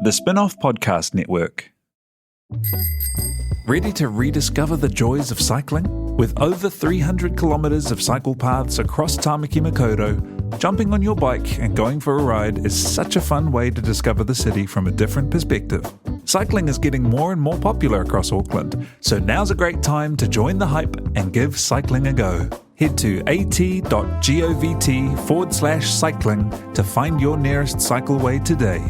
The Spin-off Podcast Network. Ready to rediscover the joys of cycling? With over 300 kilometres of cycle paths across Tāmaki Makaurau, jumping on your bike and going for a ride is such a fun way to discover the city from a different perspective. Cycling is getting more and more popular across Auckland, so now's a great time to join the hype and give cycling a go. Head to at.govt/cycling to find your nearest cycleway today.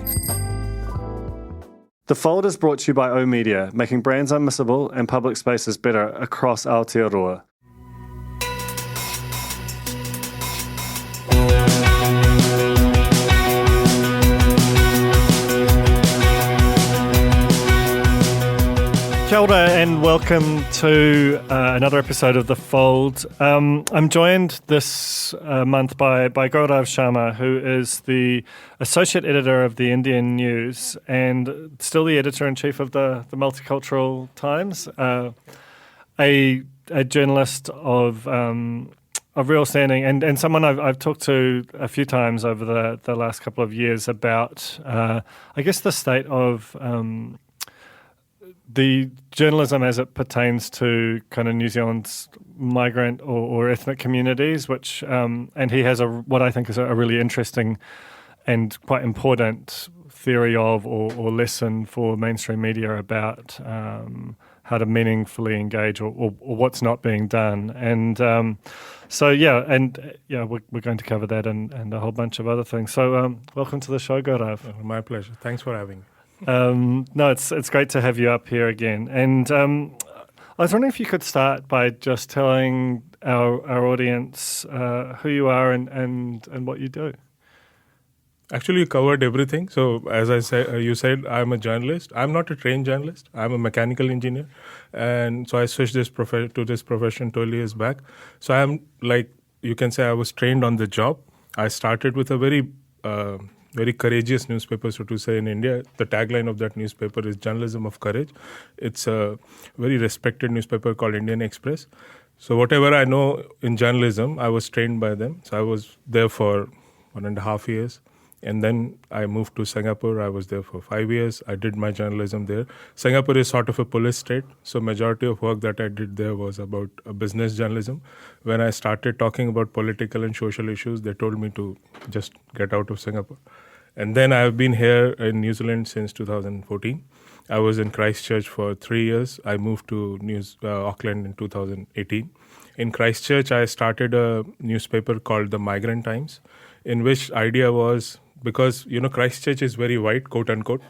The Fold is brought to you by O Media, making brands unmissable and public spaces better across Aotearoa. Kia ora and welcome to another episode of The Fold. I'm joined this month by Gaurav Sharma, who is the Associate Editor of the Indian News and still the Editor-in-Chief of the Multicultural Times, a journalist of real standing and someone I've talked to a few times over the last couple of years about, I guess, the state of the journalism as it pertains to kind of New Zealand's migrant or ethnic communities, which and he has what I think is a really interesting and quite important theory of or lesson for mainstream media about how to meaningfully engage or what's not being done. And we're going to cover that and a whole bunch of other things. So welcome to the show, Gaurav. My pleasure. Thanks for having me. No, it's great to have you up here again. And I was wondering if you could start by just telling our audience who you are and what you do. Actually, you covered everything. So, as you said, I'm a journalist. I'm not a trained journalist. I'm a mechanical engineer, and so I switched to this profession 12 years back. So I'm you can say I was trained on the job. I started with a very courageous newspaper, so to say, in India. The tagline of that newspaper is Journalism of Courage. It's a very respected newspaper called Indian Express. So whatever I know in journalism, I was trained by them. So I was there for 1.5 years. And then I moved to Singapore. I was there for 5 years. I did my journalism there. Singapore is sort of a police state. So majority of work that I did there was about business journalism. When I started talking about political and social issues, they told me to just get out of Singapore. And then I've been here in New Zealand since 2014. I was in Christchurch for 3 years. I moved to Auckland in 2018. In Christchurch, I started a newspaper called the Migrant Times, in which idea was, because, Christchurch is very white, quote unquote.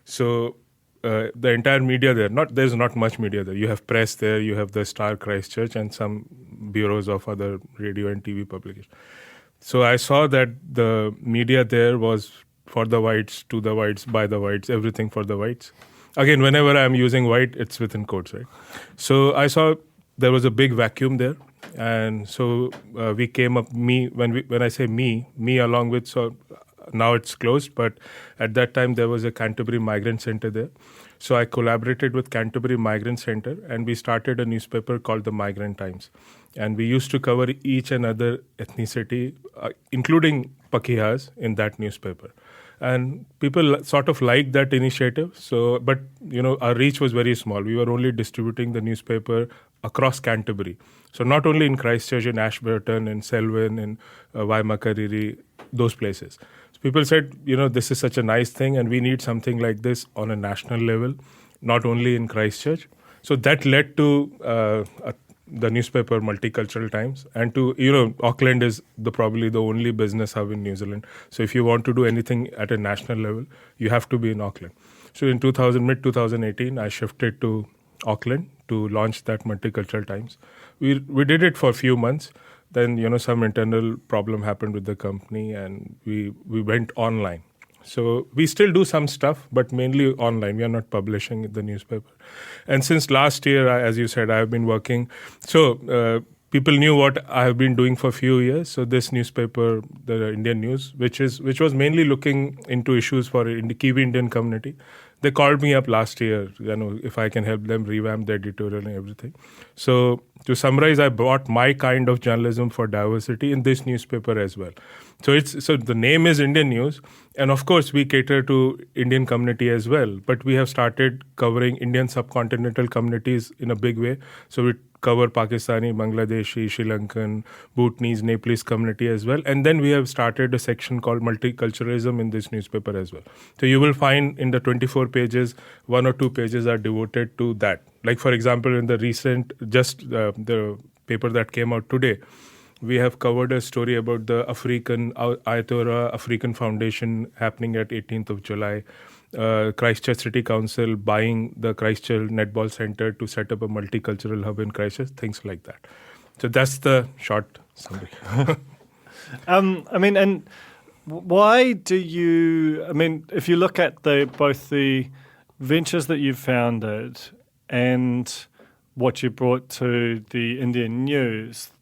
So the entire media there, there's not much media there. You have press there, you have the Star Christchurch and some bureaus of other radio and TV publications. So I saw that the media there was for the whites, to the whites, by the whites, everything for the whites. Again, whenever I'm using white, it's within quotes, right? So I saw there was a big vacuum there. And so we came up, when I say me along with, so now it's closed, but at that time there was a Canterbury Migrant Centre there. So I collaborated with Canterbury Migrant Centre and we started a newspaper called the Migrant Times. And we used to cover each and other ethnicity, including Pakihas, in that newspaper. And people sort of liked that initiative. So, but our reach was very small. We were only distributing the newspaper across Canterbury. So not only in Christchurch, in Ashburton, in Selwyn, in Waimakariri, those places. So people said, this is such a nice thing and we need something like this on a national level, not only in Christchurch. So that led to the newspaper Multicultural Times. And Auckland is probably the only business hub in New Zealand. So if you want to do anything at a national level, you have to be in Auckland. So in mid-2018, I shifted to Auckland to launch that Multicultural Times. We did it for a few months. Then, some internal problem happened with the company and we went online. So we still do some stuff, but mainly online. We are not publishing the newspaper. And since last year, as you said, I have been working. So people knew what I have been doing for a few years. So this newspaper, the Indian News, which was mainly looking into issues for the Kiwi Indian community. They called me up last year, if I can help them revamp the editorial and everything. So to summarize, I brought my kind of journalism for diversity in this newspaper as well. So the name is Indian News, and of course we cater to Indian community as well. But we have started covering Indian subcontinental communities in a big way. So we cover Pakistani, Bangladeshi, Sri Lankan, Bhutanese, Nepalese community as well. And then we have started a section called Multiculturalism in this newspaper as well. So you will find in the 24 pages, 1 or 2 pages are devoted to that. Like for example, in the recent, the paper that came out today, we have covered a story about the African Ayatollah African Foundation happening at 18th of July. Christchurch City Council buying the Christchurch Netball Center to set up a multicultural hub in Christchurch, things like that. So that's the short summary. And why do you, if you look at both the ventures that you've founded and what you brought to the Indian News,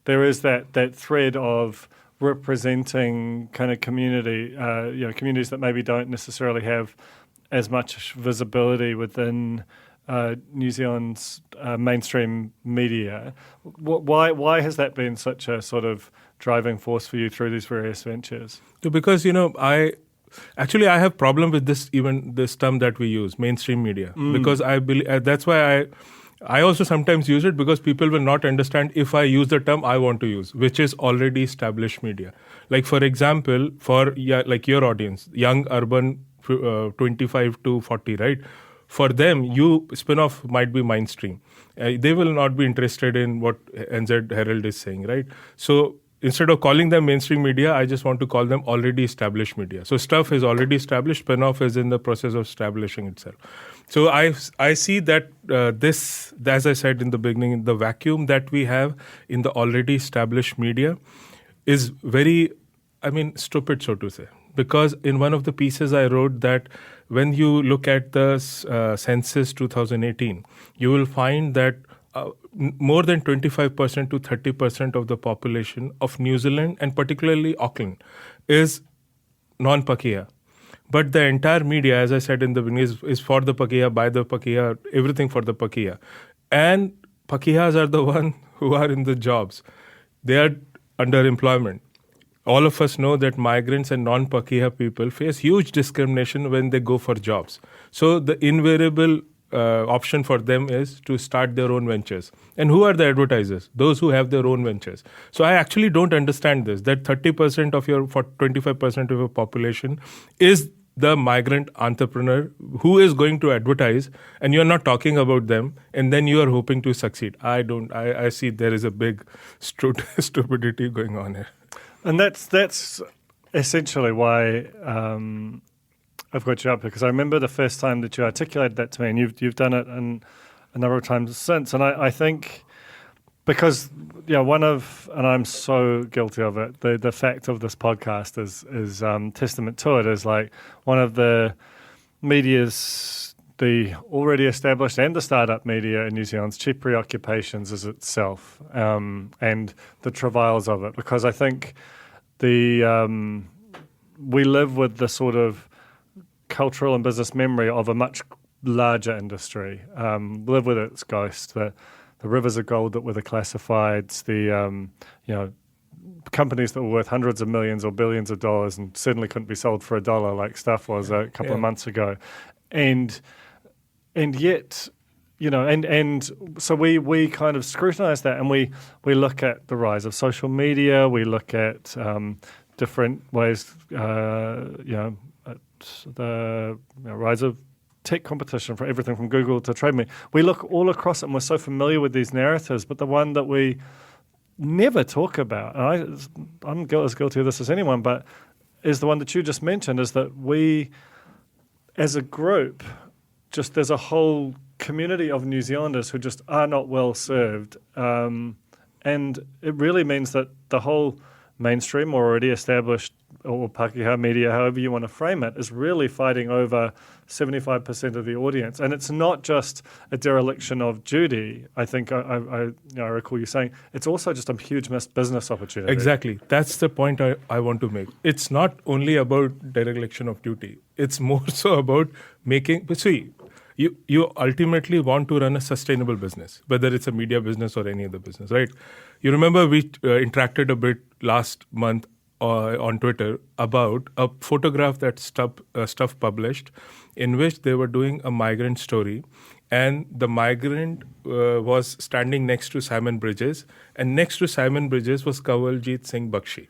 there is that thread of representing kind of communities that maybe don't necessarily have as much visibility within New Zealand's mainstream media. Why has that been such a sort of driving force for you through these various ventures? Because I have problem with this term that we use, mainstream media, because I believe that's why I also sometimes use it, because people will not understand if I use the term I want to use, which is already established media. Like for example, for your audience, young urban 25 to 40, right? For them, spin-off might be mainstream. They will not be interested in what NZ Herald is saying, right? So instead of calling them mainstream media, I just want to call them already established media. So stuff is already established, spin-off is in the process of establishing itself. So I see that this, as I said in the beginning, the vacuum that we have in the already established media is very, stupid, so to say. Because in one of the pieces I wrote that when you look at the census 2018, you will find that more than 25% to 30% of the population of New Zealand and particularly Auckland is non-Pakeha. But the entire media, as I said in the beginning, is for the Pakeha, by the Pakeha, everything for the Pakeha. And Pakehas are the ones who are in the jobs. They are underemployment. All of us know that migrants and non-Pakeha people face huge discrimination when they go for jobs. So the invariable option for them is to start their own ventures. And who are the advertisers? Those who have their own ventures. So I actually don't understand this, that 30% of 25% of your population is the migrant entrepreneur who is going to advertise, and you're not talking about them, and then you are hoping to succeed. I see there is a big stupidity going on here. And that's essentially why I've got you up, because I remember the first time that you articulated that to me, and you've done it a number of times since. And I think because and I'm so guilty of it, the fact of this podcast is testament to it, is like one of the media's, the already established and the startup media in New Zealand's chief preoccupations is itself and the travails of it. Because I think we live with the sort of cultural and business memory of a much larger industry. Live with its ghost. The rivers of gold that were the classifieds, the companies that were worth hundreds of millions or billions of dollars and certainly couldn't be sold for $1 like stuff was a couple of months ago, and yet, and so we kind of scrutinise that, and we look at the rise of social media, we look at different ways, at the rise of tech competition for everything from Google to TradeMe. We look all across it and we're so familiar with these narratives, but the one that we never talk about, and I'm as guilty of this as anyone, but is the one that you just mentioned, is that we, as a group, just there's a whole community of New Zealanders who just are not well served. And it really means that the whole mainstream or already established or Pākehā media, however you want to frame it, is really fighting over 75% of the audience. And it's not just a dereliction of duty. I think I recall you saying it's also just a huge missed business opportunity. Exactly. That's the point I want to make. It's not only about dereliction of duty. It's more so about making... See, you ultimately want to run a sustainable business, whether it's a media business or any other business, right? You remember we interacted a bit last month on Twitter about a photograph that Stuff published in which they were doing a migrant story, and the migrant was standing next to Simon Bridges, and next to Simon Bridges was Kanwaljit Singh Bakshi.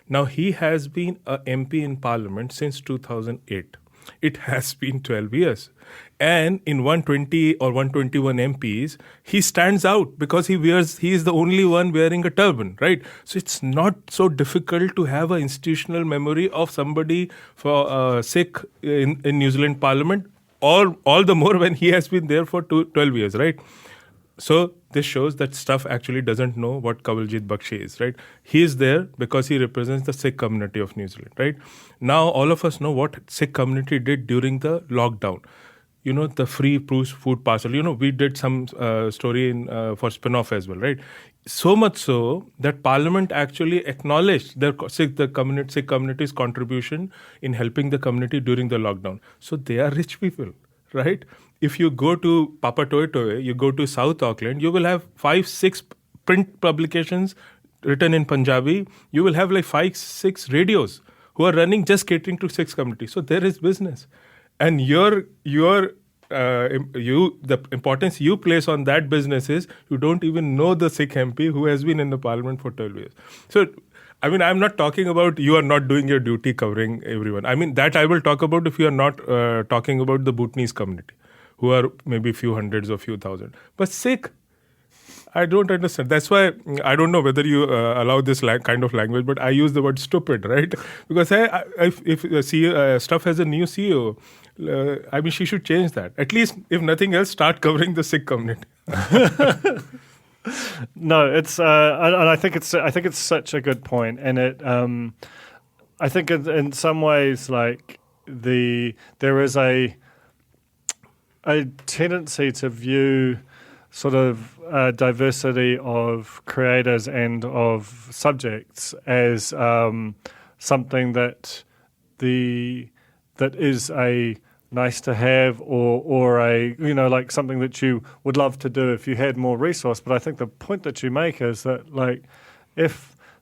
Now, he has been a MP in Parliament since 2008. It has been 12 years. And in 120 or 121 MPs, he stands out because he is the only one wearing a turban, right? So it's not so difficult to have an institutional memory of somebody for Sikh in New Zealand Parliament, all the more when he has been there for 12 years, right? So this shows that Stuff actually doesn't know what Kanwaljit Bakshi is, right? He is there because he represents the Sikh community of New Zealand, right? Now all of us know what Sikh community did during the lockdown. You know, the free food parcel. You know, we did some story for spin-off as well, right? So much so that Parliament actually acknowledged the Sikh community's contribution in helping the community during the lockdown. So they are rich people, right? If you go to Papatoetoe, you go to South Auckland, you will have 5-6 print publications written in Punjabi. You will have like 5-6 radios who are running just catering to Sikh community. So there is business. And the importance you place on that business is you don't even know the Sikh MP who has been in the Parliament for 12 years. So, I mean, I'm not talking about you are not doing your duty covering everyone. I mean, that I will talk about if you are not talking about the Bhutanese community, who are maybe few hundreds or few thousand. But Sikh, I don't understand. That's why I don't know whether you allow this kind of language, but I use the word stupid, right? Because if Stuff has a new CEO, I mean, she should change that. At least, if nothing else, start covering the Sikh community. No, it's and I think it's such a good point, and I think in some ways like there is a tendency to view sort of diversity of creators and of subjects as something that is a nice to have or a, you know, like something that you would love to do if you had more resource. But I think the point that you make is that like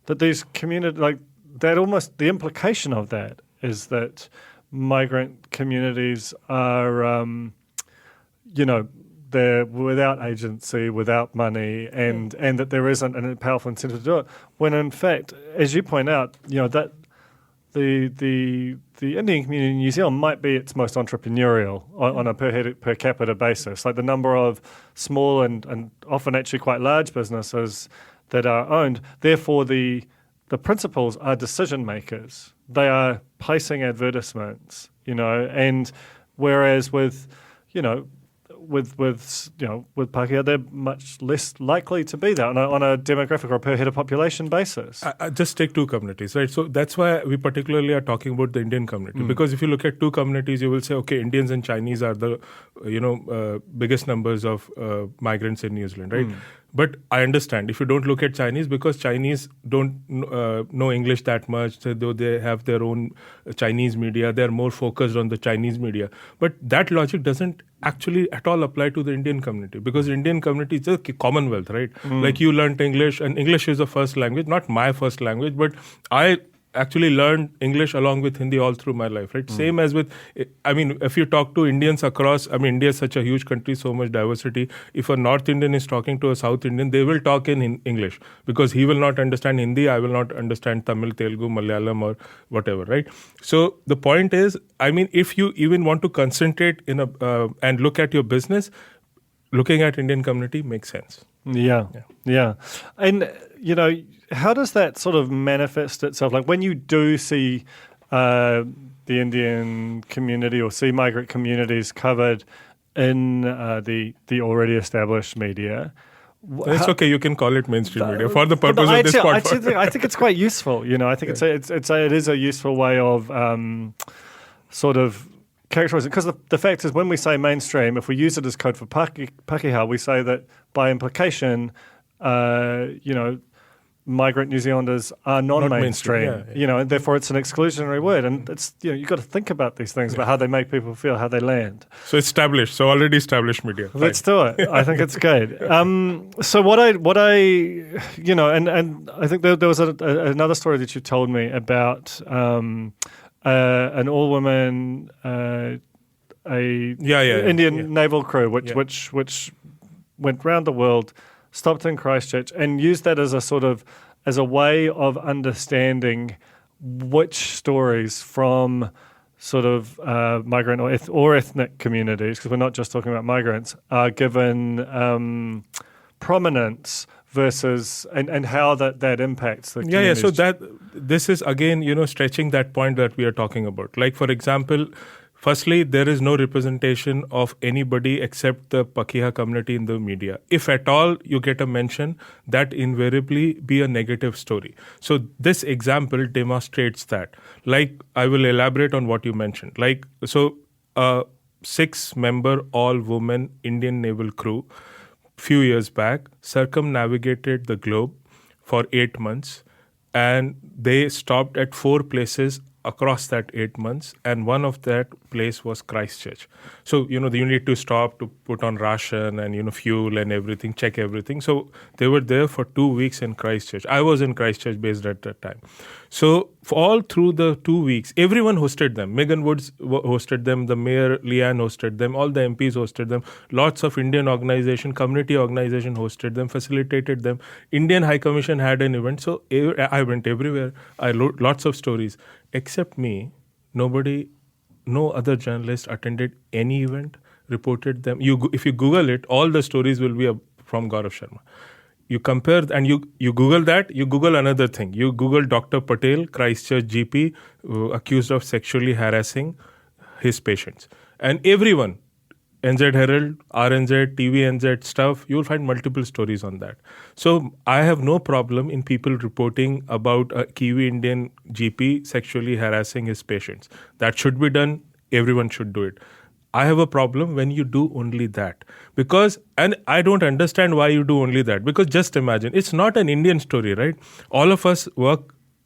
these community, like that, almost the implication of that is that migrant communities are they're without agency, without money, and that there isn't a powerful incentive to do it. When in fact, as you point out, you know, that the Indian community in New Zealand might be its most entrepreneurial on a per capita basis. Like the number of small and often actually quite large businesses that are owned. Therefore, the principals are decision makers. They are placing advertisements, you know, and whereas with Pākehā, they're much less likely to be that on a demographic or per head of population basis. I just take two communities, right? So that's why we particularly are talking about the Indian community. Because if you look at two communities, you will say, okay, Indians and Chinese are the biggest numbers of migrants in New Zealand, right? But I understand if you don't look at Chinese, because Chinese don't know English that much, though they have their own Chinese media, they're more focused on the Chinese media. But that logic doesn't actually at all apply to the Indian community, because Indian community is a commonwealth, right? Like you learned English, and English is the first language, not my first language, but I actually learned English along with Hindi all through my life, right? Same as with, I mean, if you talk to Indians across, I mean, India is such a huge country, so much diversity. If a North Indian is talking to a South Indian, they will talk in English because he will not understand Hindi, I will not understand Tamil, Telugu, Malayalam or whatever, right? So the point is, I mean, if you even want to concentrate and look at your business, looking at Indian community makes sense. Yeah. And, you know, how does that sort of manifest itself? Like when you do see the Indian community or see migrant communities covered in the already established media, It's okay. You can call it mainstream media for the purpose of this podcast. I think it's quite useful. I think it is a useful way of sort of characterizing. Because the fact is, when we say mainstream, if we use it as code for Pakeha, we say that by implication, migrant New Zealanders are non-mainstream. And therefore it's an exclusionary word. And it's you've got to think about these things about how they make people feel, how they land. So established. So already established media. Let's do it. I think it's good. So what I and I think there was another story that you told me about an all-woman Indian naval crew, which went round the world, stopped in Christchurch, and used that as a way of understanding which stories from sort of migrant or ethnic communities, because we're not just talking about migrants, are given prominence versus and how that impacts the communities. So this is again stretching that point that we are talking about. Like, for example, firstly, there is no representation of anybody except the Pakeha community in the media. If at all you get a mention, that invariably be a negative story. So this example demonstrates that. Like, I will elaborate on what you mentioned. Like, so a 6-member all-woman Indian naval crew few years back circumnavigated the globe for 8 months, and they stopped at 4 places across that 8 months, and one of that place was Christchurch. So, you need to stop to put on ration and, fuel and everything, check everything. So they were there for 2 weeks in Christchurch. I was in Christchurch based at that time. So all through the 2 weeks, everyone hosted them. Megan Woods hosted them, the mayor Leanne hosted them, all the MPs hosted them, lots of Indian organization, community organization hosted them, facilitated them. Indian High Commission had an event. So I went everywhere. I wrote lots of stories. Except me, no other journalist attended any event, reported them. If you Google it, all the stories will be from Gaurav Sharma. You compare, and you Google that, you Google another thing. You Google Dr. Patel, Christchurch GP, accused of sexually harassing his patients. And everyone, NZ Herald, RNZ, TVNZ stuff, you'll find multiple stories on that. So I have no problem in people reporting about a Kiwi Indian GP sexually harassing his patients. That should be done. Everyone should do it. I have a problem when you do only that. And I don't understand why you do only that. Because just imagine, it's not an Indian story, right? All of us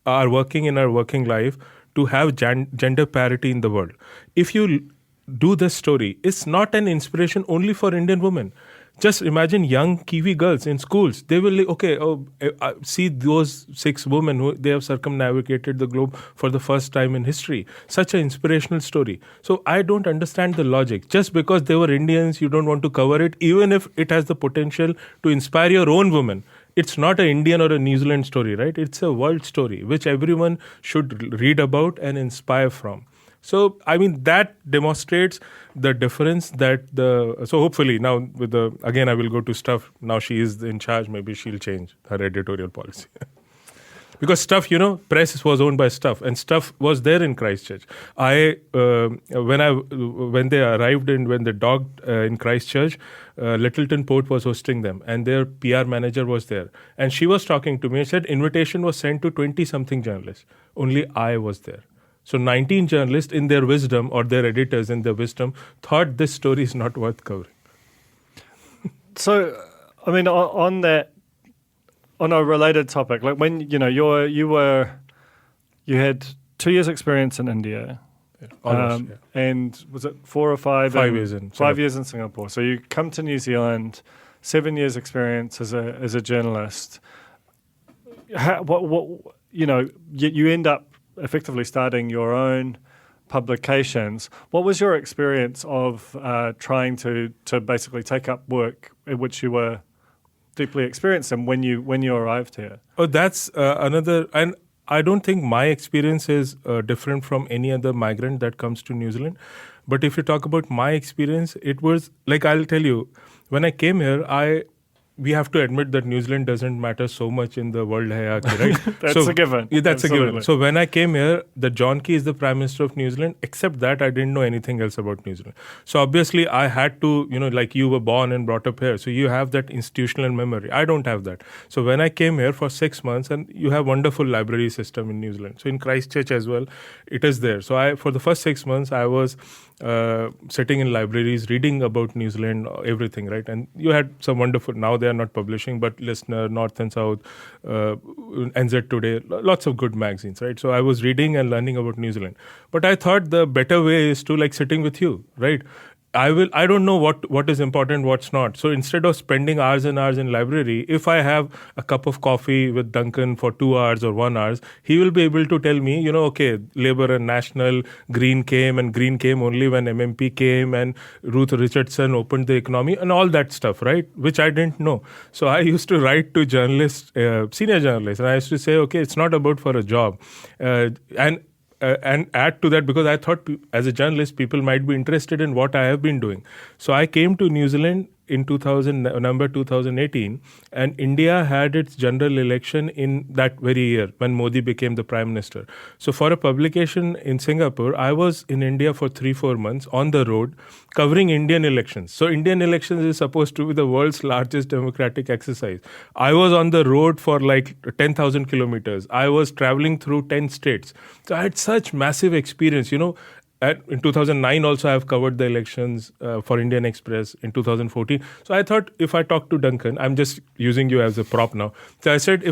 are working in our working life to have gender parity in the world. If you do this story, it's not an inspiration only for Indian women. Just imagine young Kiwi girls in schools. They will see those 6 women who they have circumnavigated the globe for the first time in history. Such an inspirational story. So I don't understand the logic. Just because they were Indians, you don't want to cover it, even if it has the potential to inspire your own women. It's not an Indian or a New Zealand story, right? It's a world story, which everyone should read about and inspire from. So, that demonstrates the difference so hopefully now again, I will go to Stuff. Now she is in charge. Maybe she'll change her editorial policy. Because Stuff, press was owned by Stuff, and Stuff was there in Christchurch. When they arrived when they docked in Christchurch, Littleton Port was hosting them, and their PR manager was there. And she was talking to me and said invitation was sent to 20-something journalists. Only I was there. So 19 journalists in their wisdom, or their editors in their wisdom, thought this story is not worth covering. So, on a related topic, like when you had 2 years experience in India, and was it 4 or 5? 5 years in 5 years in Singapore. So you come to New Zealand, 7 years experience as a journalist. You end up effectively starting your own publications. What was your experience of trying to basically take up work in which you were deeply experienced in when you arrived here? Oh, that's another. And I don't think my experience is different from any other migrant that comes to New Zealand. But if you talk about my experience, it was like, I'll tell you, when I came here, we have to admit that New Zealand doesn't matter so much in the world hierarchy, right? That's a given. Yeah, that's Absolutely. a given. So when I came here, the John Key is the Prime Minister of New Zealand. Except that, I didn't know anything else about New Zealand. So obviously, I had to, like you were born and brought up here, so you have that institutional memory. I don't have that. So when I came here for 6 months, and you have wonderful library system in New Zealand. So in Christchurch as well, it is there. So for the first 6 months, I was sitting in libraries, reading about New Zealand, everything, right? And you had some wonderful, now they are not publishing, but Listener, North and South, NZ Today, lots of good magazines, right? So I was reading and learning about New Zealand. But I thought the better way is to like sitting with you, right? I don't know what is important, what's not. So instead of spending hours and hours in library, if I have a cup of coffee with Duncan for 2 hours or 1 hour, he will be able to tell me, okay, Labour and National, Green came only when MMP came and Ruth Richardson opened the economy and all that stuff, right? Which I didn't know. So I used to write to journalists, senior journalists, and I used to say, okay, it's not about for a job. And add to that, because I thought as a journalist, people might be interested in what I have been doing. So I came to New Zealand in November 2018, and India had its general election in that very year when Modi became the Prime Minister. So for a publication in Singapore, I was in India for 3-4 months on the road covering Indian elections. So Indian elections is supposed to be the world's largest democratic exercise. I was on the road for like 10,000 kilometers. I was traveling through 10 states. So I had such massive experience, in 2009 also I have covered the elections for Indian Express in 2014. So I thought if I talk to Duncan, I'm just using you as a prop now. So I said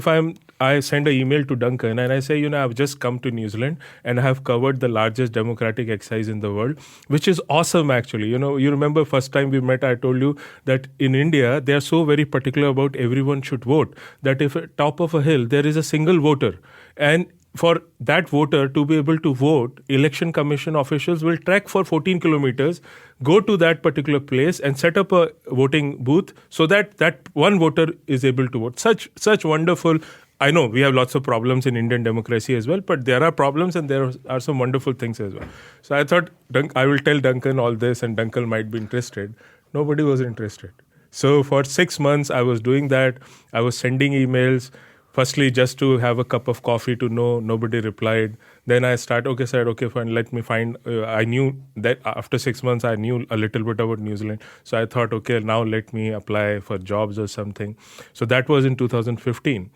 I send an email to Duncan and I say, I've just come to New Zealand and I have covered the largest democratic exercise in the world, which is awesome actually. You remember first time we met, I told you that in India, they are so very particular about everyone should vote that if at top of a hill, there is a single voter, and for that voter to be able to vote, election commission officials will trek for 14 kilometers, go to that particular place and set up a voting booth so that that one voter is able to vote. Such wonderful. I know we have lots of problems in Indian democracy as well, but there are problems and there are some wonderful things as well. So I thought I will tell Duncan all this and Duncan might be interested. Nobody was interested. So for 6 months I was doing that. I was sending emails. Firstly, just to have a cup of coffee to know, nobody replied. Then I said, okay, fine, let me find. I knew that after 6 months, I knew a little bit about New Zealand. So I thought, okay, now let me apply for jobs or something. So that was in 2015.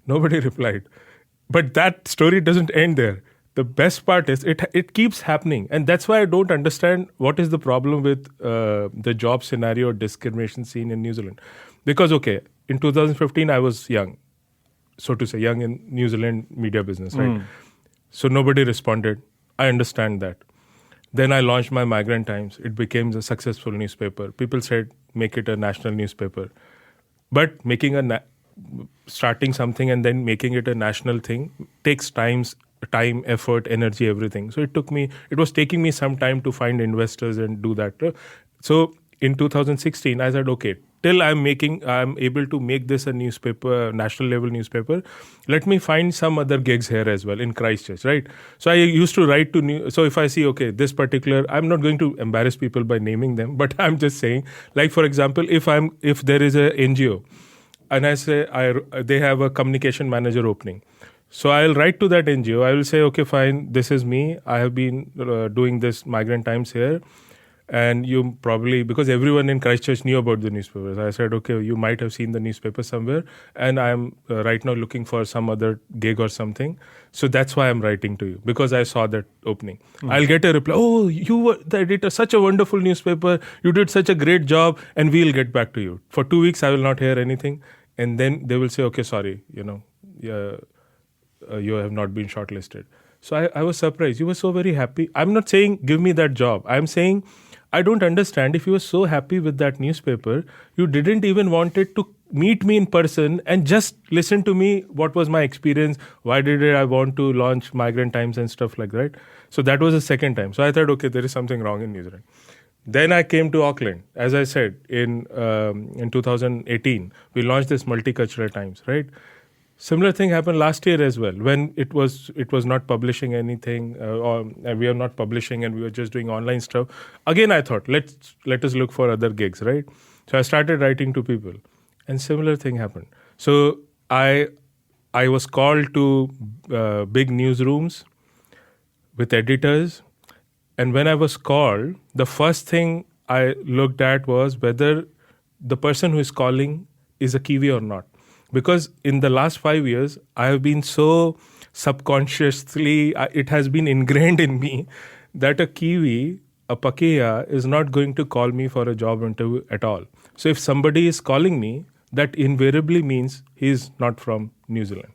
Nobody replied. But that story doesn't end there. The best part is it keeps happening. And that's why I don't understand what is the problem with the job scenario or discrimination scene in New Zealand. Because, okay, in 2015, I was young. So to say, young in New Zealand media business, right? So nobody responded. I understand that. Then I launched my Migrant Times. It became a successful newspaper. People said, make it a national newspaper. But starting something and then making it a national thing takes time, effort, energy, everything. So it was taking me some time to find investors and do that. So in 2016, I said, okay, till I'm able to make this a newspaper, national level newspaper, let me find some other gigs here as well in Christchurch, right? So I used to write so if I see, okay, this particular, I'm not going to embarrass people by naming them, but I'm just saying, like for example, if there is a NGO and I say they have a communication manager opening. So I'll write to that NGO. I will say, okay, fine, this is me. I have been doing this Migrant Times here. And you probably, because everyone in Christchurch knew about the newspapers, I said, okay, you might have seen the newspaper somewhere, and I'm right now looking for some other gig or something. So that's why I'm writing to you, because I saw that opening. I'll get a reply, oh, you were the editor, such a wonderful newspaper, you did such a great job, and we'll get back to you. For 2 weeks, I will not hear anything. And then they will say, okay, sorry, you have not been shortlisted. So I was surprised. You were so very happy. I'm not saying give me that job. I'm saying I don't understand, if you were so happy with that newspaper, you didn't even want it to meet me in person and just listen to me, what was my experience, why did I want to launch Migrant Times and stuff like that. So that was the second time. So I thought, okay, there is something wrong in New Zealand. Then I came to Auckland. As I said, in 2018, we launched this Multicultural Times, right? Similar thing happened last year as well, when it was not publishing anything, and we are not publishing, and we were just doing online stuff. Again, I thought, let us look for other gigs, right? So I started writing to people, And similar thing happened. So I was called to big newsrooms with editors. And when I was called, the first thing I looked at was whether the person who is calling is a Kiwi or not. Because in the last 5 years, I have been so subconsciously, it has been ingrained in me that a Kiwi, a Pakeya, is not going to call me for a job interview at all. So if somebody is calling me, that invariably means he is not from New Zealand.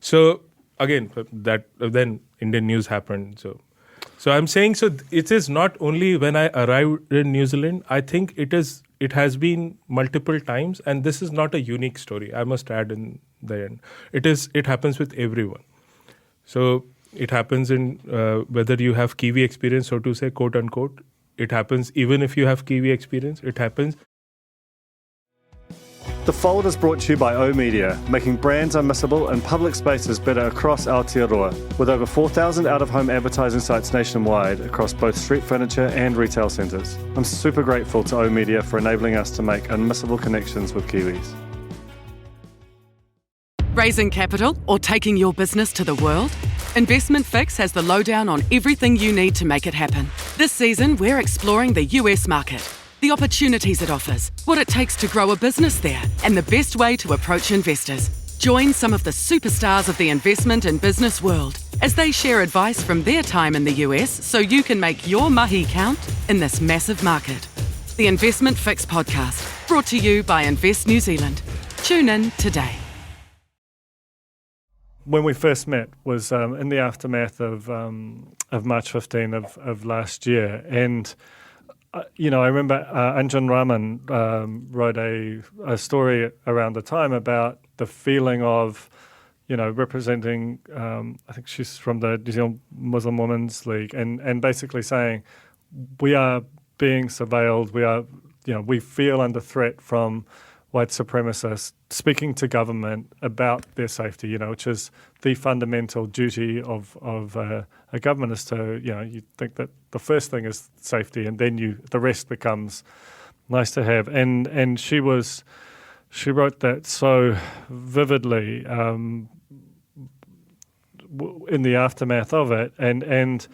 So again, then Indian news happened. So I'm saying, so it is not only when I arrived in New Zealand. I think it has been multiple times, and this is not a unique story. I must add in the end, it happens with everyone. So it happens in whether you have Kiwi experience, so to say, quote unquote. It happens even if you have Kiwi experience. It happens. The Fold is brought to you by O Media, making brands unmissable and public spaces better across Aotearoa, with over 4,000 out-of-home advertising sites nationwide across both street furniture and retail centres. I'm super grateful to O Media for enabling us to make unmissable connections with Kiwis. Raising capital or taking your business to the world? Investment Fix has the lowdown on everything you need to make it happen. This season, we're exploring the US market, the opportunities it offers, what it takes to grow a business there, and the best way to approach investors. Join some of the superstars of the investment and business world as they share advice from their time in the US so you can make your mahi count in this massive market. The Investment Fix podcast, brought to you by Invest New Zealand. Tune in today. When we first met was in the aftermath of March 15 of last year, and I remember Anjan Raman wrote a story around the time about the feeling of, representing, I think she's from the New Zealand Muslim Women's League, and basically saying, we are being surveilled, we feel under threat from white supremacists, speaking to government about their safety, which is the fundamental duty of a government, is to, you think that the first thing is safety, and then the rest becomes nice to have. And she wrote that so vividly in the aftermath of it, and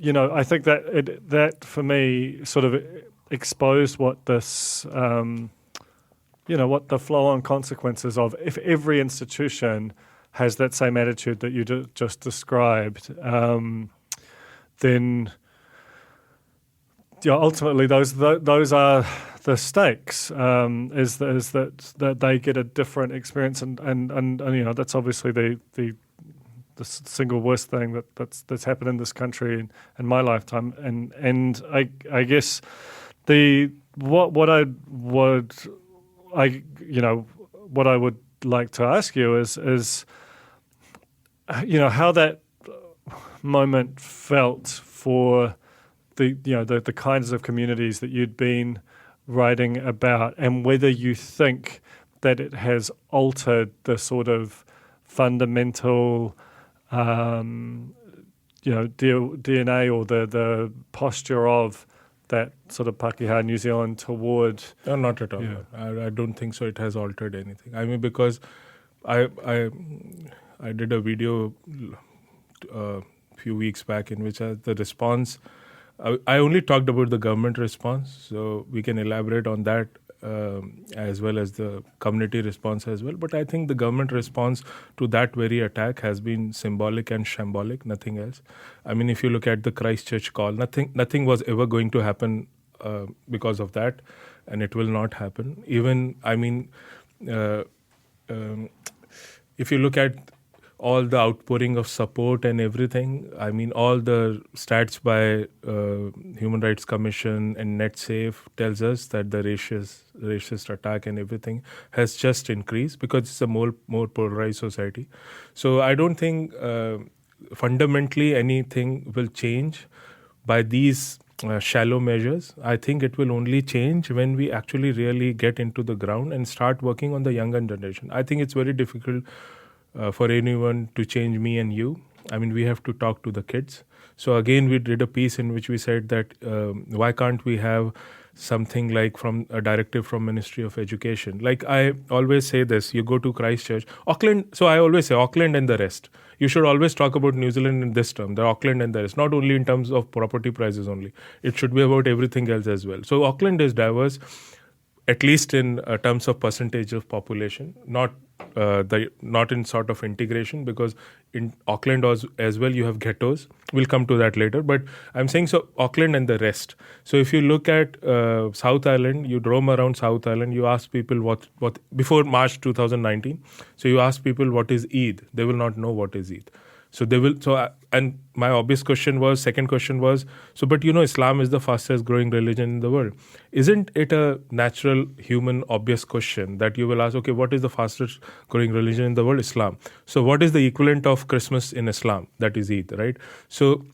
I think that for me sort of exposed what this. What the flow-on consequences of if every institution has that same attitude that you just described, then ultimately those are the stakes. Is that they get a different experience, and that's obviously the single worst thing that's happened in this country in my lifetime, and I guess what I would like to ask you is how that moment felt for the kinds of communities that you'd been writing about, and whether you think that it has altered the sort of fundamental DNA or the posture of that sort of Pakeha New Zealand toward... No, not at all. Yeah. I don't think so. It has altered anything. I mean, because I did a video a few weeks back in which the response... I only talked about the government response, so we can elaborate on that as well as the community response as well. But I think the government response to that very attack has been symbolic and shambolic, nothing else. I mean, if you look at the Christchurch call, nothing was ever going to happen because of that, and it will not happen. Even, I mean, if you look at all the outpouring of support and everything, I mean, all the stats by Human Rights Commission and NetSafe tells us that the racist attack and everything has just increased because it's a more polarized society. So I don't think fundamentally anything will change by these shallow measures. I think it will only change when we actually really get into the ground and start working on the younger generation. I think it's very difficult for anyone to change me and you. I mean, we have to talk to the kids. So again, we did a piece in which we said that why can't we have something like from a directive from Ministry of Education. Like I always say this, you go to Christchurch, Auckland, so I always say Auckland and the rest. You should always talk about New Zealand in this term, the Auckland and the rest, not only in terms of property prices only. It should be about everything else as well. So Auckland is diverse, at least in terms of percentage of population, not in sort of integration, because in Auckland as well you have ghettos. We'll come to that later, but I'm saying so Auckland and the rest. So if you look at South Island, you roam around South Island, you ask people what before March 2019. So you ask people what is Eid, they will not know what is Eid. So they will. And my second question was, but Islam is the fastest growing religion in the world. Isn't it a natural, human, obvious question that you will ask, okay, what is the fastest growing religion in the world? Islam. So what is the equivalent of Christmas in Islam? That is Eid, right? So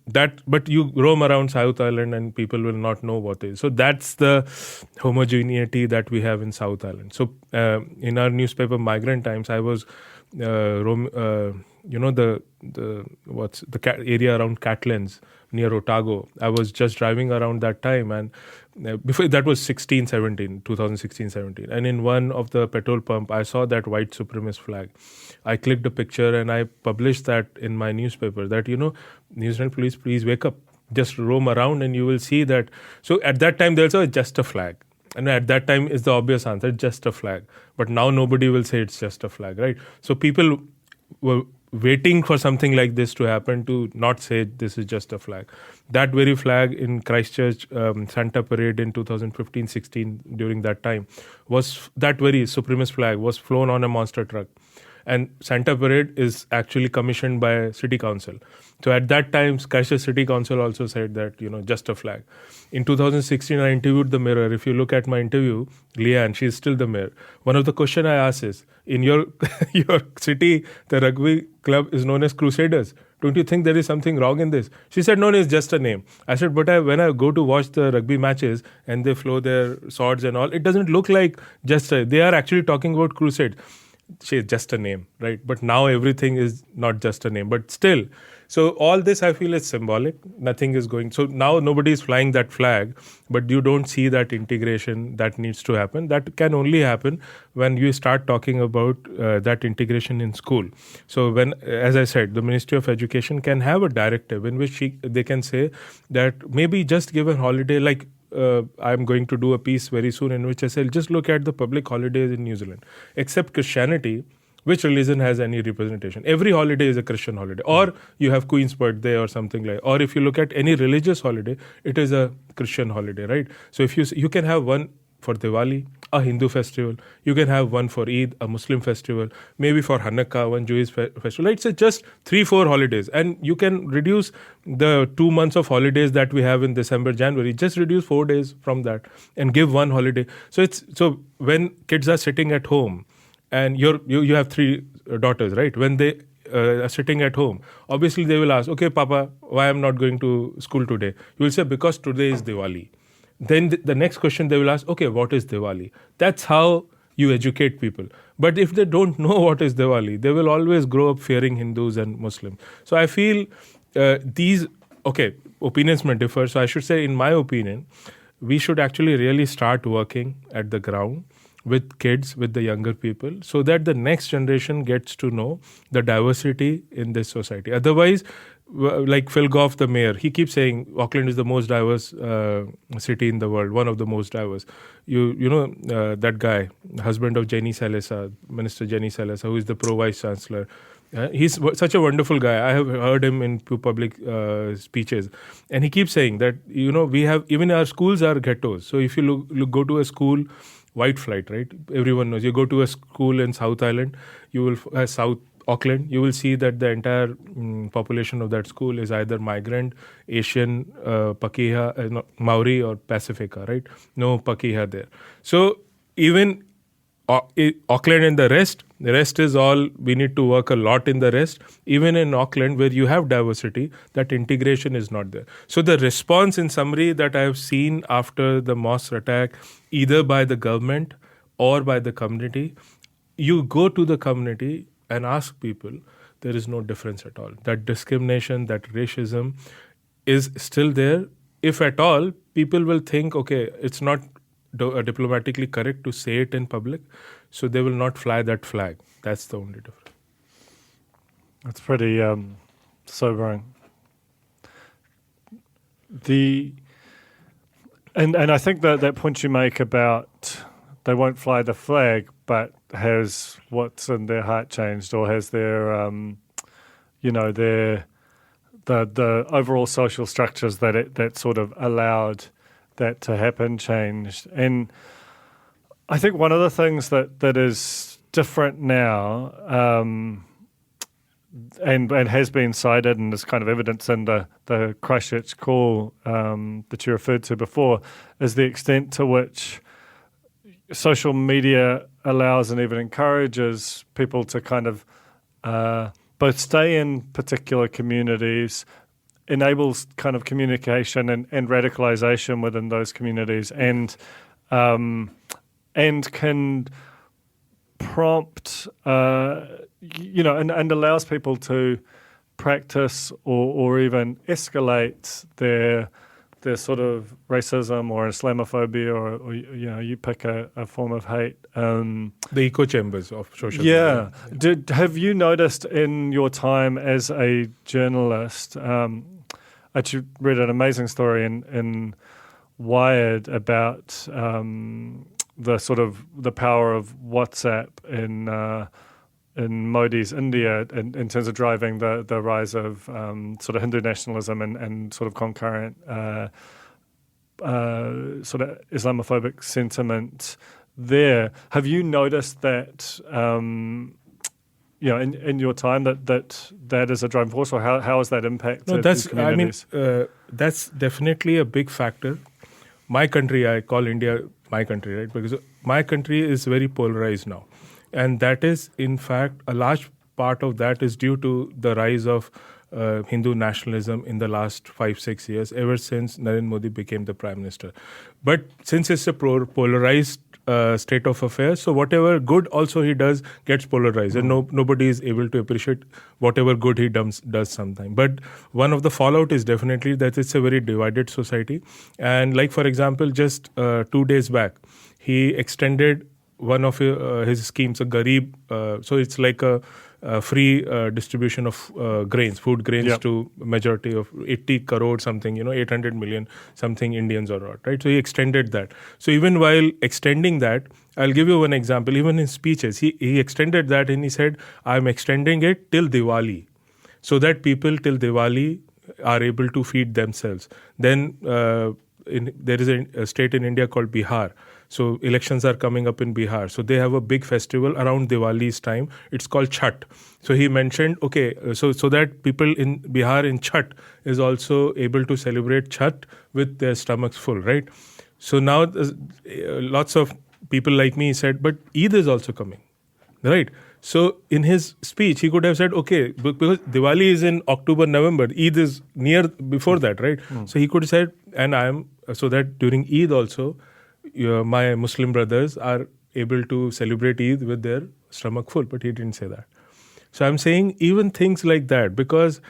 but you roam around South Island and people will not know what it is. So that's the homogeneity that we have in South Island. So in our newspaper, Migrant Times, I was the area around Catlins near Otago. I was just driving around that time, and before that was 2016-17, and in one of the petrol pump I saw that white supremacist flag. I clicked a picture and I published that in my newspaper that New Zealand police, please wake up, just roam around and you will see that. So at that time there's just a flag. And at that time is the obvious answer, just a flag. But now nobody will say it's just a flag, right? So people were waiting for something like this to happen to not say this is just a flag. That very flag in Christchurch, Santa Parade in 2015-16, during that time, was that very supremacist flag was flown on a monster truck. And Santa Parade is actually commissioned by City Council. So at that time, Christchurch City Council also said that, just a flag. In 2016, I interviewed the mayor. If you look at my interview, Leanne, she is still the mayor. One of the questions I asked is, in your city, the rugby club is known as Crusaders. Don't you think there is something wrong in this? She said, no, it's just a name. I said, but when I go to watch the rugby matches and they flow their swords and all, it doesn't look like they are actually talking about crusade. She is just a name, right? But now everything is not just a name, but still. So all this I feel is symbolic. Nothing is going. So now nobody is flying that flag, but you don't see that integration that needs to happen. That can only happen when you start talking about that integration in school. So when, as I said, the Ministry of Education can have a directive in which they can say that maybe just give a holiday, like I'm going to do a piece very soon in which I say, just look at the public holidays in New Zealand. Except Christianity, which religion has any representation? Every holiday is a Christian holiday. Or you have Queen's birthday or something like. Or if you look at any religious holiday, it is a Christian holiday, right? So if you can have one for Diwali, a Hindu festival. You can have one for Eid, a Muslim festival. Maybe for Hanukkah, one Jewish festival. Right? So just 3-4 holidays. And you can reduce the 2 months of holidays that we have in December, January. Just reduce 4 days from that and give one holiday. So when kids are sitting at home, and you have 3 daughters, right? When they are sitting at home, obviously they will ask, okay, Papa, why I'm not going to school today? You will say, because today is Diwali. Then the next question they will ask, okay, what is Diwali? That's how you educate people. But if they don't know what is Diwali, they will always grow up fearing Hindus and Muslims. So I feel opinions may differ. So I should say, in my opinion, we should actually really start working at the ground with kids, with the younger people, so that the next generation gets to know the diversity in this society. Otherwise, like Phil Goff, the mayor, he keeps saying Auckland is the most diverse city in the world, one of the most diverse. That guy, husband of Jenny Salesa, Minister Jenny Salesa, who is the pro-vice chancellor. He's such a wonderful guy. I have heard him in public speeches. And he keeps saying that, we have, even our schools are ghettos. So if you go to a school, white flight, right? Everyone knows. You go to a school in South Island, you will South Auckland, you will see that the entire population of that school is either migrant, Asian, Pakeha, Maori or Pacifica, right? No Pakeha there. So even Auckland and the rest is all, we need to work a lot in the rest. Even in Auckland, where you have diversity, that integration is not there. So the response, in summary, that I have seen after the mosque attack, either by the government or by the community, you go to the community and ask people, there is no difference at all. That discrimination, that racism is still there. If at all, people will think, okay, it's not diplomatically correct to say it in public, so they will not fly that flag. That's the only difference. That's pretty sobering. And I think that point you make about they won't fly the flag, but has what's in their heart changed, or has their the overall social structures that sort of allowed that to happen changed. And I think one of the things that is different now, and has been cited and is kind of evidence in the Christchurch call that you referred to before, is the extent to which social media allows and even encourages people to kind of both stay in particular communities, enables kind of communication and radicalization within those communities, and can prompt, and allows people to practice or even escalate their sort of racism or Islamophobia or you pick a form of hate. The echo chambers of social media. Yeah. Have you noticed in your time as a journalist, I actually read an amazing story in Wired about the power of WhatsApp in Modi's India in terms of driving the rise of sort of Hindu nationalism and sort of concurrent sort of Islamophobic sentiment there. Have you noticed that, in your time that is a driving force, or how has that impacted these communities? That's definitely a big factor. My country, I call India my country, right? Because my country is very polarized now. And that is, in fact, a large part of that is due to the rise of Hindu nationalism in the last 5-6 years, ever since Narendra Modi became the Prime Minister. But since it's a polarized state of affairs, so whatever good also he does gets polarized, and nobody is able to appreciate whatever good he does sometime. But one of the fallout is definitely that it's a very divided society. And like, for example, just 2 days back, he extended one of his schemes, a Gareeb, so it's like a free distribution of food grains to majority of 80 crore something, 800 million something Indians or not, right? So he extended that. So even while extending that, I'll give you one example. Even in speeches, he extended that, and he said, I'm extending it till Diwali, so that people till Diwali are able to feed themselves. Then there is a state in India called Bihar. So elections are coming up in Bihar. So they have a big festival around Diwali's time. It's called Chhat. So he mentioned, so that people in Bihar in Chhat is also able to celebrate Chhat with their stomachs full, right? So now lots of people like me said, but Eid is also coming, right? So in his speech, he could have said, because Diwali is in October, November, Eid is before that, right? So he could have said, so that during Eid also, my Muslim brothers are able to celebrate Eid with their stomach full, but he didn't say that. So I'm saying even things like that, because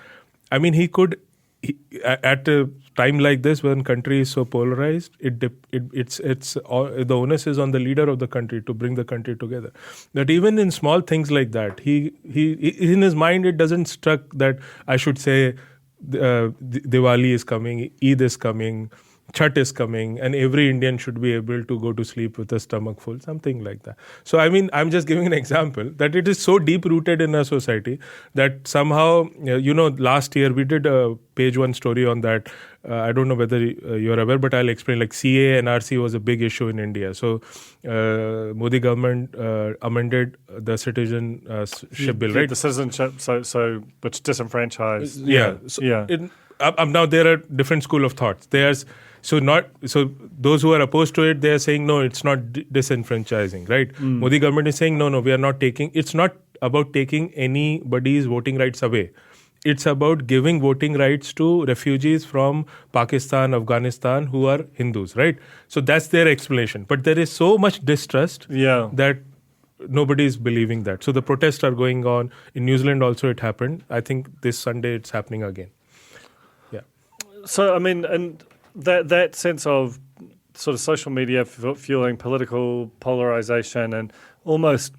at a time like this when country is so polarized, it's the onus is on the leader of the country to bring the country together. That even in small things like that, he in his mind it doesn't struck that I should say Diwali is coming, Eid is coming, Chhat is coming, and every Indian should be able to go to sleep with a stomach full, something like that. So, I'm just giving an example that it is so deep-rooted in our society that somehow, last year we did a page 1 story on that. I don't know whether you're aware, but I'll explain. Like CA and RC was a big issue in India. So, Modi government amended the citizenship bill, right? The citizenship, so which disenfranchised. Now there are different school of thoughts. So those who are opposed to it, they are saying, no, it's not disenfranchising, right? Modi government is saying, no, we are not taking, it's not about taking anybody's voting rights away. It's about giving voting rights to refugees from Pakistan, Afghanistan who are Hindus, right? So that's their explanation. But there is so much distrust that nobody is believing that. So the protests are going on. In New Zealand also it happened. I think this Sunday it's happening again. So, I mean, and that sense of sort of social media fueling political polarization and almost,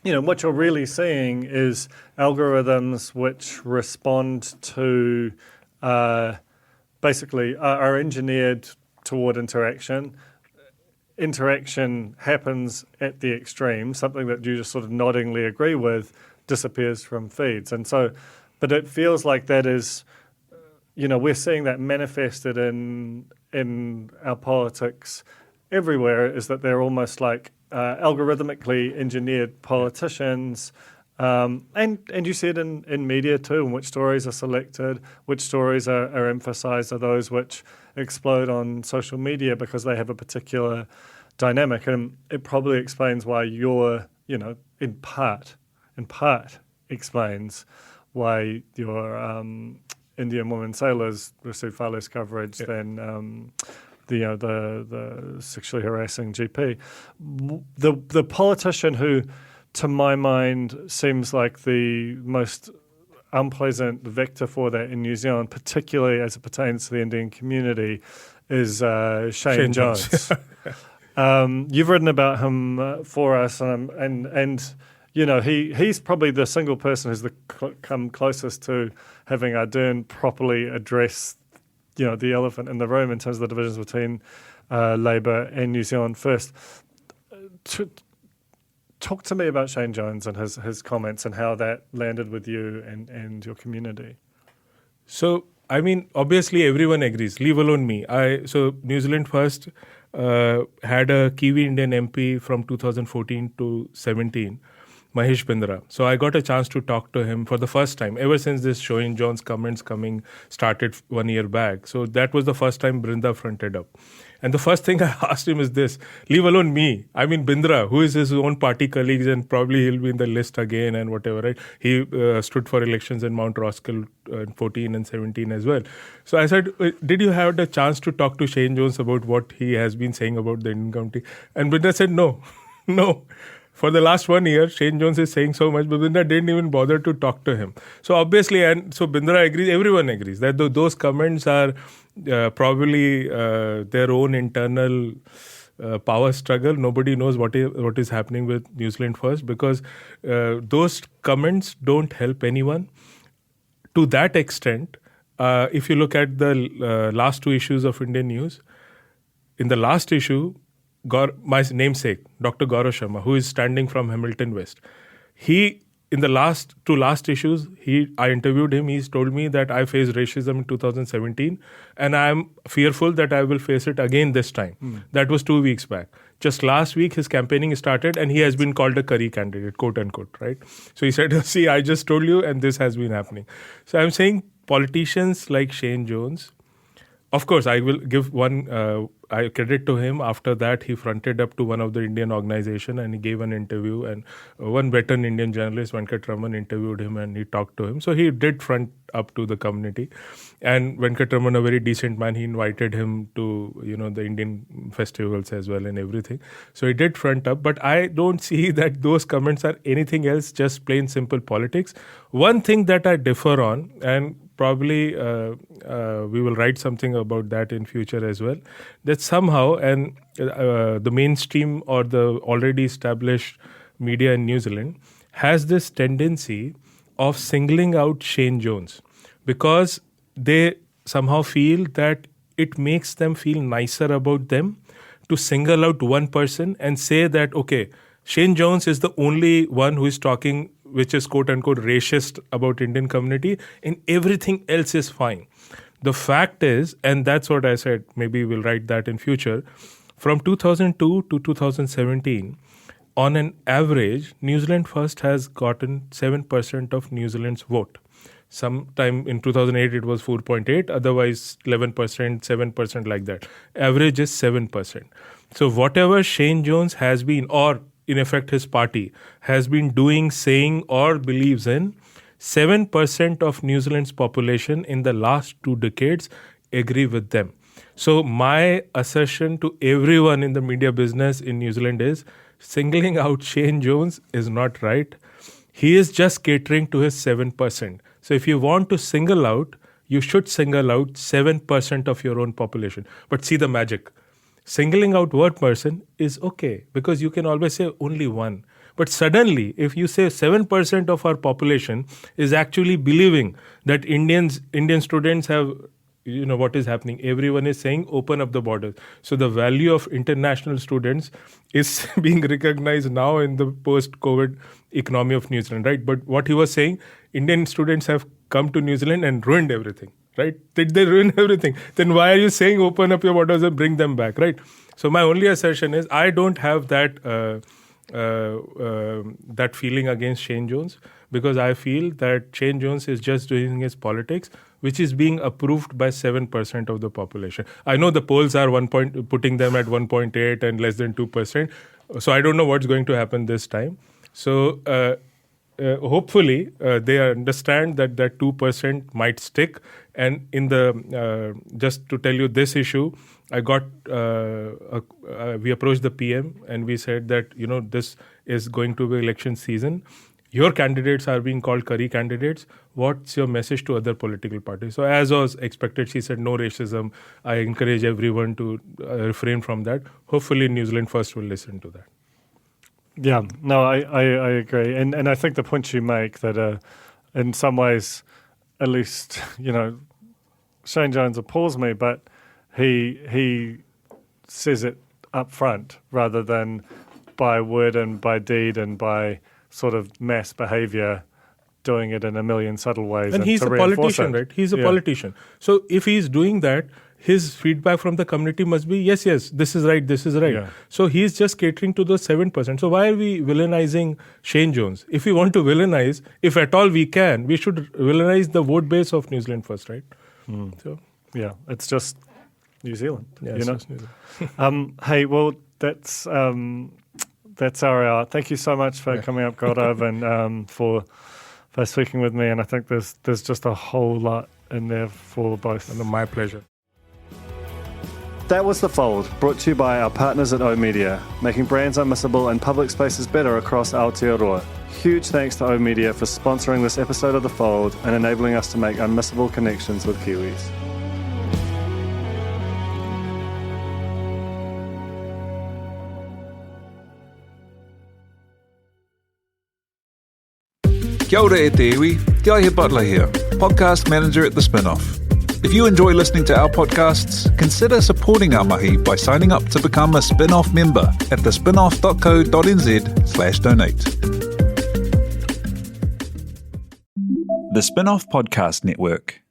what you're really seeing is algorithms which respond to basically are engineered toward interaction. Interaction happens at the extreme, something that you just sort of noddingly agree with disappears from feeds. And so, but it feels like that is, we're seeing that manifested in our politics everywhere, is that they're almost like algorithmically engineered politicians. And you see it in media too, in which stories are selected, which stories are emphasized, are those which explode on social media because they have a particular dynamic. And it probably explains why you're, in part explains why your Indian women sailors receive far less coverage than the sexually harassing GP. The politician who, to my mind, seems like the most unpleasant vector for that in New Zealand, particularly as it pertains to the Indian community, is Shane Jones. You've written about him for us, and he's probably the single person who's come closest to having Ardern properly address the elephant in the room in terms of the divisions between Labour and New Zealand First. Talk to me about Shane Jones and his comments and how that landed with you and your community. So, I mean, obviously everyone agrees, leave alone me. So New Zealand First had a Kiwi Indian MP from 2014 to 17, Mahesh Bindra. So I got a chance to talk to him for the first time, ever since this Shane Jones comments started 1 year back. So that was the first time Brinda fronted up. And the first thing I asked him is this, leave alone me. I mean, Bindra, who is his own party colleagues, and probably he'll be in the list again and whatever, right? He stood for elections in Mount Roskill in 14 and 17 as well. So I said, did you have the chance to talk to Shane Jones about what he has been saying about the Indian community? And Bindra said, no. For the last 1 year, Shane Jones is saying so much, but Bindra didn't even bother to talk to him. So obviously, and so Bindra agrees, everyone agrees that those comments are probably their own internal power struggle. Nobody knows what is happening with New Zealand First, because those comments don't help anyone. To that extent, if you look at the last two issues of Indian News, in the last issue, my namesake, Dr. Gaurav Sharma, who is standing from Hamilton West, he, in the last issues, I interviewed him. He's told me that I faced racism in 2017, and I am fearful that I will face it again this time. That was 2 weeks back. Just last week, his campaigning started, and he has been called a curry candidate, quote unquote, right? So he said, see, I just told you, and this has been happening. So I'm saying politicians like Shane Jones, of course, I will give one credit to him. After that, he fronted up to one of the Indian organization and he gave an interview. And one veteran Indian journalist, Venkat Raman, interviewed him and he talked to him. So he did front up to the community. And Venkat Raman, a very decent man, he invited him to the Indian festivals as well and everything. So he did front up. But I don't see that those comments are anything else, just plain simple politics. One thing that I differ on, and probably we will write something about that in future as well, that somehow, and the mainstream or the already established media in New Zealand has this tendency of singling out Shane Jones because they somehow feel that it makes them feel nicer about them to single out one person and say that, okay, Shane Jones is the only one who is talking, which is quote-unquote racist about Indian community, and everything else is fine. The fact is, and that's what I said, maybe we'll write that in future, from 2002 to 2017, on an average, New Zealand First has gotten 7% of New Zealand's vote. Sometime in 2008, it was 4.8, otherwise 11%, 7%, like that. Average is 7%. So whatever Shane Jones has been, or in effect his party, has been doing, saying, or believes in, 7% of New Zealand's population in the last 2 decades agree with them. So my assertion to everyone in the media business in New Zealand is, singling out Shane Jones is not right. He is just catering to his 7%. So if you want to single out, you should single out 7% of your own population. But see the magic. Singling out one person is okay because you can always say only one. But suddenly, if you say 7% of our population is actually believing that Indian students have, what is happening? Everyone is saying open up the borders. So the value of international students is being recognized now in the post-COVID economy of New Zealand, right? But what he was saying, Indian students have come to New Zealand and ruined everything, right? Did they ruin everything? Then why are you saying open up your borders and bring them back, right? So my only assertion is I don't have that feeling against Shane Jones, because I feel that Shane Jones is just doing his politics, which is being approved by 7% of the population. I know the polls are putting them at 1.8 and less than 2%. So I don't know what's going to happen this time. So hopefully they understand that 2% might stick. And in the just to tell you this issue, I got we approached the PM and we said that this is going to be election season. Your candidates are being called curry candidates. What's your message to other political parties? So as was expected, she said no racism. I encourage everyone to refrain from that. Hopefully New Zealand First will listen to that. Yeah, no, I agree. And I think the point you make that in some ways, at least, Shane Jones appalls me, but he says it up front rather than by word and by deed and by sort of mass behavior, doing it in a million subtle ways. And he's a politician, right? He's a politician. So if he's doing that, his feedback from the community must be, yes, this is right, this is right. Yeah. So he's just catering to those 7%. So why are we villainizing Shane Jones? If we want to villainize, if at all we can, we should villainize the vote base of New Zealand First, right? So yeah, it's just New Zealand. Yeah, New Zealand. Hey, well, that's our hour. Thank you so much for coming up, Gaurav, and for speaking with me. And I think there's just a whole lot in there for both. And my pleasure. That was The Fold, brought to you by our partners at oOh!media, making brands unmissable and public spaces better across Aotearoa. Huge thanks to oOh!media for sponsoring this episode of The Fold and enabling us to make unmissable connections with Kiwis. Kia ora e te iwi, Te Aihe Butler here, podcast manager at The Spinoff. If you enjoy listening to our podcasts, consider supporting our mahi by signing up to become a Spinoff member at thespinoff.co.nz/donate. The Spinoff Podcast Network.